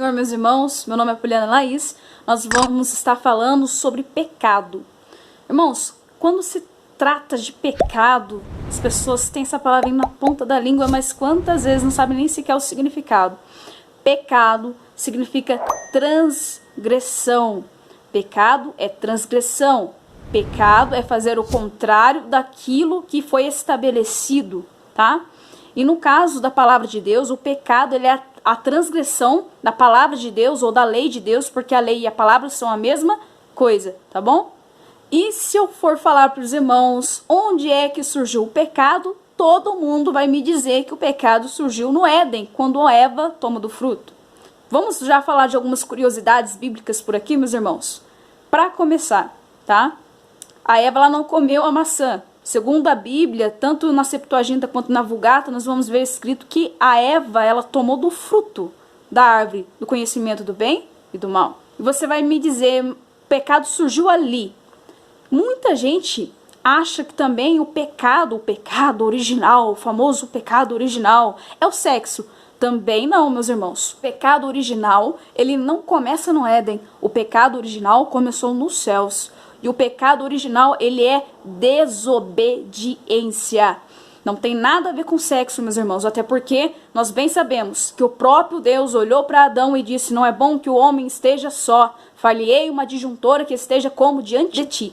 Senhor, meus irmãos. Meu nome é Poliana Laís. Nós vamos estar falando sobre pecado. Irmãos, quando se trata de pecado, as pessoas têm essa palavra na ponta da língua, mas quantas vezes não sabem nem sequer o significado. Pecado significa transgressão. Pecado é transgressão. Pecado é fazer o contrário daquilo que foi estabelecido, tá? E no caso da palavra de Deus, o pecado ele é a transgressão da palavra de Deus ou da lei de Deus, porque a lei e a palavra são a mesma coisa, tá bom? E se eu for falar para os irmãos onde é que surgiu o pecado, todo mundo vai me dizer que o pecado surgiu no Éden, quando Eva toma do fruto. Vamos já falar de algumas curiosidades bíblicas por aqui, meus irmãos? Para começar, tá? A Eva ela não comeu a maçã. Segundo a Bíblia, tanto na Septuaginta quanto na Vulgata, nós vamos ver escrito que a Eva ela tomou do fruto da árvore do conhecimento do bem e do mal. E você vai me dizer, o pecado surgiu ali. Muita gente acha que também o pecado original, o famoso pecado original, é o sexo. Também não, meus irmãos. O pecado original, ele não começa no Éden. O pecado original começou nos céus. E o pecado original, ele é desobediência. Não tem nada a ver com sexo, meus irmãos. Até porque nós bem sabemos que o próprio Deus olhou para Adão e disse: não é bom que o homem esteja só. Far-lhe-ei uma adjuntora que esteja como diante de ti.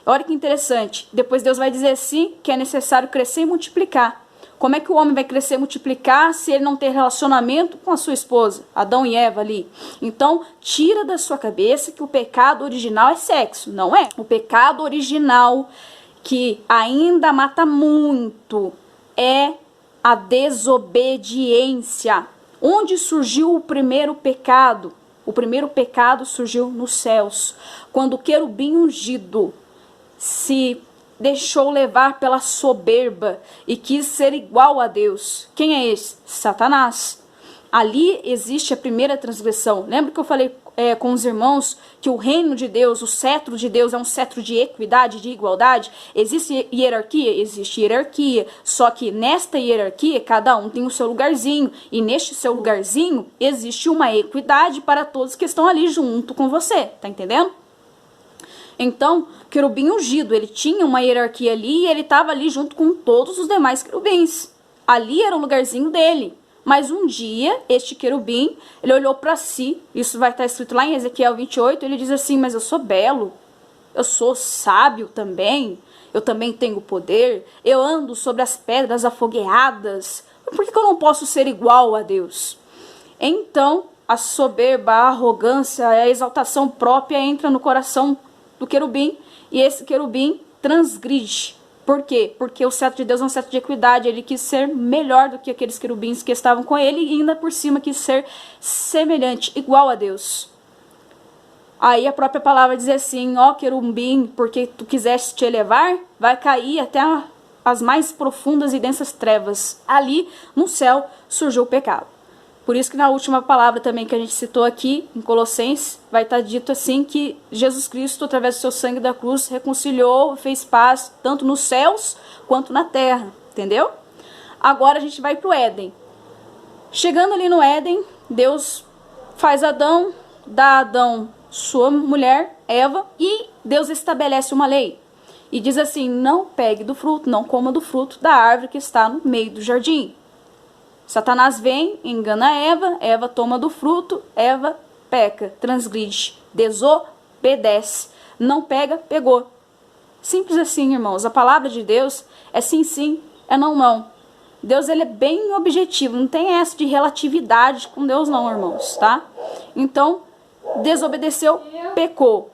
Olha que interessante. Depois Deus vai dizer sim que é necessário crescer e multiplicar. Como é que o homem vai crescer e multiplicar se ele não tem relacionamento com a sua esposa, Adão e Eva ali? Então, tira da sua cabeça que o pecado original é sexo, não é? O pecado original, que ainda mata muito, é a desobediência. Onde surgiu o primeiro pecado? O primeiro pecado surgiu nos céus, quando o querubim ungido se deixou levar pela soberba e quis ser igual a Deus. Quem é esse? Satanás. Ali existe a primeira transgressão. Lembra que eu falei com os irmãos que o reino de Deus, o cetro de Deus é um cetro de equidade, de igualdade? Existe hierarquia? Existe hierarquia. Só que nesta hierarquia, cada um tem o seu lugarzinho. E neste seu lugarzinho, existe uma equidade para todos que estão ali junto com você. Tá entendendo? Então, querubim ungido, ele tinha uma hierarquia ali e ele estava ali junto com todos os demais querubins. Ali era o lugarzinho dele. Mas um dia, este querubim, ele olhou para si, isso vai estar escrito lá em Ezequiel 28, ele diz assim: mas eu sou belo, eu sou sábio também, eu também tenho poder, eu ando sobre as pedras afogueadas, por que eu não posso ser igual a Deus? Então, a soberba, a arrogância, a exaltação própria entra no coração do querubim, e esse querubim transgride. Por quê? Porque o cetro de Deus é um cetro de equidade. Ele quis ser melhor do que aqueles querubins que estavam com ele, e ainda por cima quis ser semelhante, igual a Deus. Aí a própria palavra diz assim: ó querubim, porque tu quiseste te elevar, vai cair até as mais profundas e densas trevas. Ali no céu surgiu o pecado. Por isso que na última palavra também que a gente citou aqui, em Colossenses, vai estar dito assim que Jesus Cristo, através do seu sangue da cruz, reconciliou, fez paz, tanto nos céus quanto na terra, entendeu? Agora a gente vai para o Éden. Chegando ali no Éden, Deus faz Adão, dá a Adão sua mulher, Eva, e Deus estabelece uma lei. E diz assim: não pegue do fruto, não coma do fruto da árvore que está no meio do jardim. Satanás vem, engana Eva, Eva toma do fruto, Eva peca, transgride, desobedece. Não pega, pegou. Simples assim, irmãos. A palavra de Deus é sim, sim, é não, não. Deus ele é bem objetivo, não tem essa de relatividade com Deus não, irmãos, tá? Então, desobedeceu, pecou.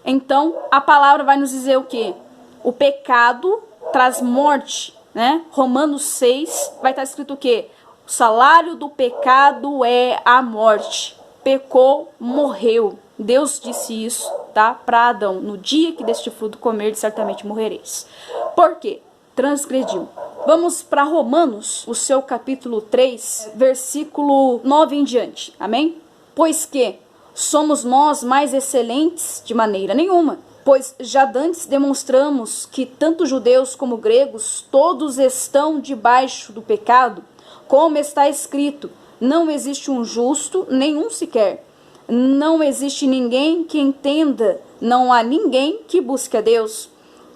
Então, a palavra vai nos dizer o quê? O pecado traz morte, né? Romanos 6 vai estar escrito o quê? O salário do pecado é a morte. Pecou, morreu. Deus disse isso, tá? Para Adão: no dia que deste fruto comerdes, certamente morrereis. Por quê? Transgrediu. Vamos para Romanos, o seu capítulo 3, versículo 9 em diante. Amém? Pois que somos nós mais excelentes? De maneira nenhuma. Pois já dantes demonstramos que tanto judeus como gregos, todos estão debaixo do pecado, como está escrito: Não existe um justo, nenhum sequer. Não existe ninguém que entenda, não há ninguém que busque a Deus.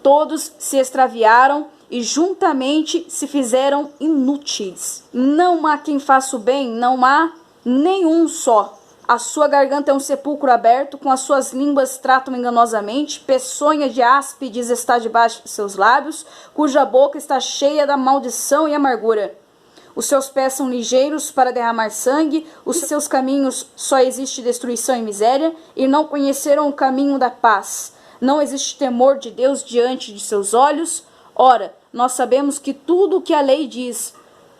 Todos se extraviaram e juntamente se fizeram inúteis. Não há quem faça o bem, não há nenhum só. A sua garganta é um sepulcro aberto, com as suas línguas tratam enganosamente, peçonha de áspides está debaixo de seus lábios, cuja boca está cheia da maldição e amargura. Os seus pés são ligeiros para derramar sangue, os seus caminhos só existe destruição e miséria, e não conheceram o caminho da paz. Não existe temor de Deus diante de seus olhos. Ora, nós sabemos que tudo o que a lei diz,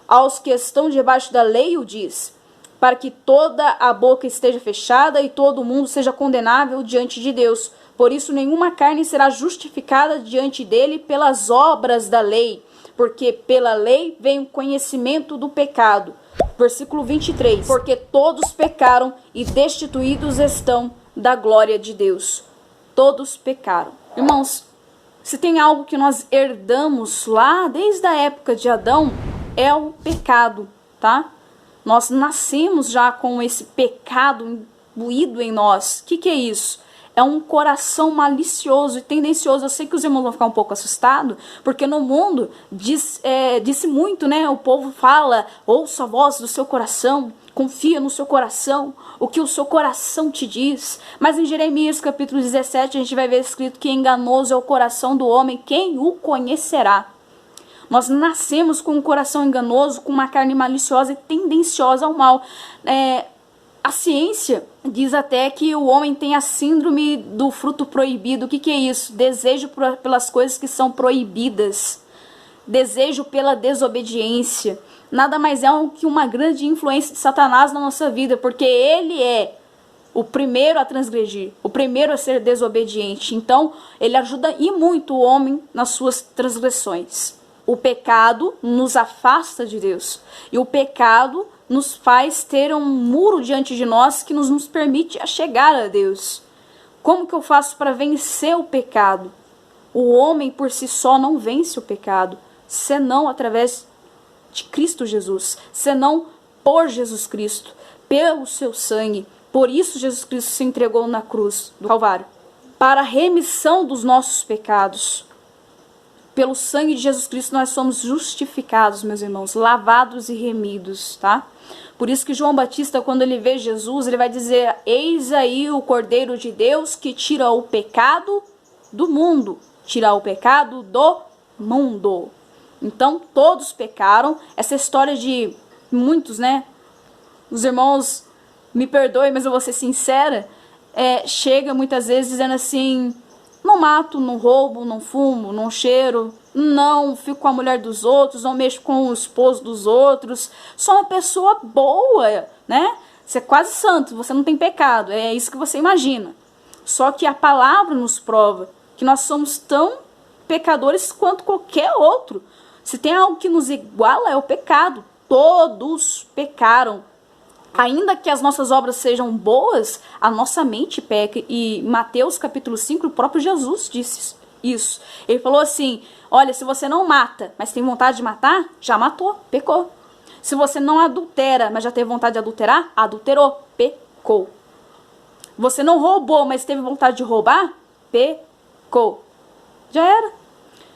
aos que estão debaixo da lei o diz, para que toda a boca esteja fechada e todo mundo seja condenável diante de Deus. Por isso nenhuma carne será justificada diante dele pelas obras da lei, porque pela lei vem o conhecimento do pecado. Versículo 23. Porque todos pecaram e destituídos estão da glória de Deus. Todos pecaram. Irmãos, se tem algo que nós herdamos lá desde a época de Adão, é o pecado, tá? Nós nascemos já com esse pecado imbuído em nós. O que é isso? É um coração malicioso e tendencioso. Eu sei que os irmãos vão ficar um pouco assustados, porque no mundo disse muito, né? O povo fala, ouça a voz do seu coração, confia no seu coração, o que o seu coração te diz. Mas em Jeremias capítulo 17 a gente vai ver escrito que enganoso é o coração do homem, quem o conhecerá? Nós nascemos com um coração enganoso, com uma carne maliciosa e tendenciosa ao mal. A ciência diz até que o homem tem a síndrome do fruto proibido. O que é isso? Desejo pelas coisas que são proibidas. Desejo pela desobediência. Nada mais é que uma grande influência de Satanás na nossa vida, porque ele é o primeiro a transgredir, o primeiro a ser desobediente. Então, ele ajuda e muito o homem nas suas transgressões. O pecado nos afasta de Deus. E o pecado nos faz ter um muro diante de nós que nos permite chegar a Deus. Como que eu faço para vencer o pecado? O homem por si só não vence o pecado, senão através de Cristo Jesus, senão por Jesus Cristo, pelo seu sangue. Por isso Jesus Cristo se entregou na cruz do Calvário, para a remissão dos nossos pecados. Pelo sangue de Jesus Cristo nós somos justificados, meus irmãos, lavados e remidos, tá? Por isso que João Batista, quando ele vê Jesus, ele vai dizer: eis aí o Cordeiro de Deus que tira o pecado do mundo. Tira o pecado do mundo. Então, todos pecaram. Essa história de muitos, né? Os irmãos, me perdoem, mas eu vou ser sincera, chega muitas vezes dizendo assim: não mato, não roubo, não fumo, não cheiro, não fico com a mulher dos outros, não mexo com o esposo dos outros. Sou uma pessoa boa, né? Você é quase santo, você não tem pecado. É isso que você imagina. Só que a palavra nos prova que nós somos tão pecadores quanto qualquer outro. Se tem algo que nos iguala, é o pecado. Todos pecaram. Ainda que as nossas obras sejam boas, a nossa mente peca. E Mateus capítulo 5, o próprio Jesus disse isso. Ele falou assim: olha, se você não mata, mas tem vontade de matar, já matou, pecou. Se você não adultera, mas já teve vontade de adulterar, adulterou, pecou. Você não roubou, mas teve vontade de roubar, pecou. Já era.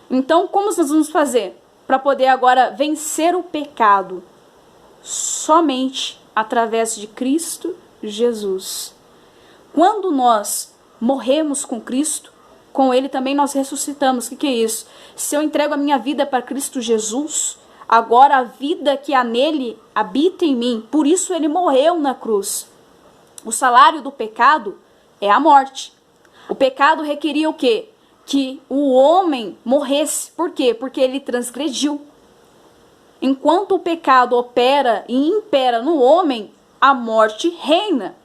Então, como nós vamos fazer para poder agora vencer o pecado? Somente através de Cristo Jesus. Quando nós morremos com Cristo, com Ele também nós ressuscitamos. O que é isso? Se eu entrego a minha vida para Cristo Jesus, agora a vida que há nele habita em mim. Por isso Ele morreu na cruz. O salário do pecado é a morte. O pecado requeria o quê? Que o homem morresse. Por quê? Porque ele transgrediu. Enquanto o pecado opera e impera no homem, a morte reina.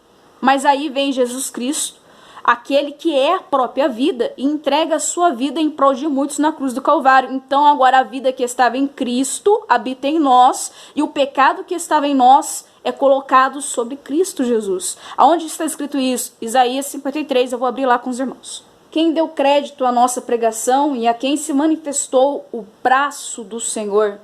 Mas aí vem Jesus Cristo, aquele que é a própria vida, e entrega a sua vida em prol de muitos na cruz do Calvário. Então agora a vida que estava em Cristo habita em nós, e o pecado que estava em nós é colocado sobre Cristo Jesus. Aonde está escrito isso? Isaías 53, eu vou abrir lá com os irmãos. Quem deu crédito à nossa pregação e a quem se manifestou o braço do Senhor,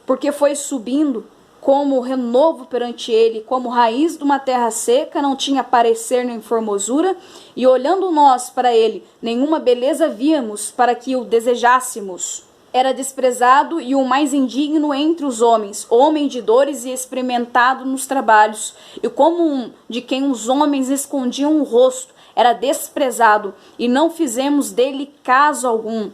porque foi subindo como renovo perante ele, como raiz de uma terra seca, não tinha parecer nem formosura, e olhando nós para ele, nenhuma beleza víamos para que o desejássemos. Era desprezado e o mais indigno entre os homens, homem de dores e experimentado nos trabalhos, e como um de quem os homens escondiam o rosto, era desprezado, e não fizemos dele caso algum.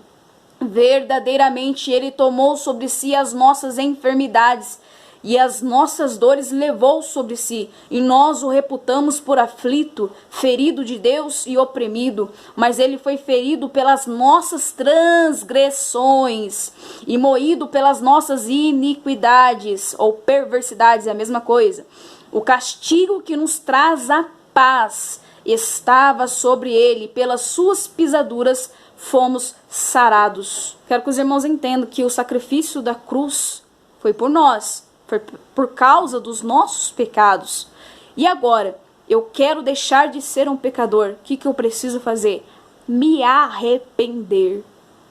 Verdadeiramente ele tomou sobre si as nossas enfermidades, e as nossas dores levou sobre si, e nós o reputamos por aflito, ferido de Deus e oprimido. Mas ele foi ferido pelas nossas transgressões e moído pelas nossas iniquidades, ou perversidades, é a mesma coisa. O castigo que nos traz a paz estava sobre ele, pelas suas pisaduras fomos sarados. Quero que os irmãos entendam que o sacrifício da cruz foi por nós, foi por causa dos nossos pecados. E agora, eu quero deixar de ser um pecador. O que eu preciso fazer? Me arrepender.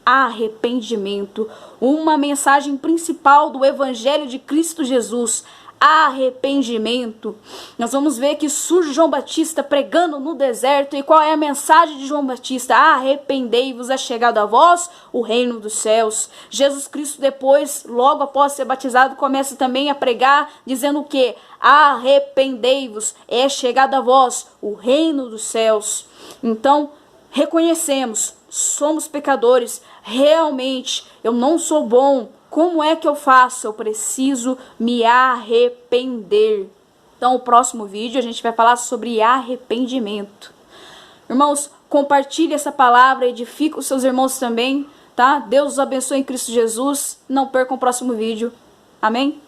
Arrependimento. Uma mensagem principal do Evangelho de Cristo Jesus. Arrependimento. Nós vamos ver que surge João Batista pregando no deserto. E qual é a mensagem de João Batista? Arrependei-vos, é chegado a vós o reino dos céus. Jesus Cristo depois, logo após ser batizado, começa também a pregar, dizendo o quê? Arrependei-vos, é chegado a vós o reino dos céus. Então, reconhecemos, somos pecadores, realmente eu não sou bom. Como é que eu faço? Eu preciso me arrepender. Então, o próximo vídeo a gente vai falar sobre arrependimento. Irmãos, compartilhe essa palavra, edifica os seus irmãos também, tá? Deus os abençoe em Cristo Jesus. Não percam o próximo vídeo. Amém?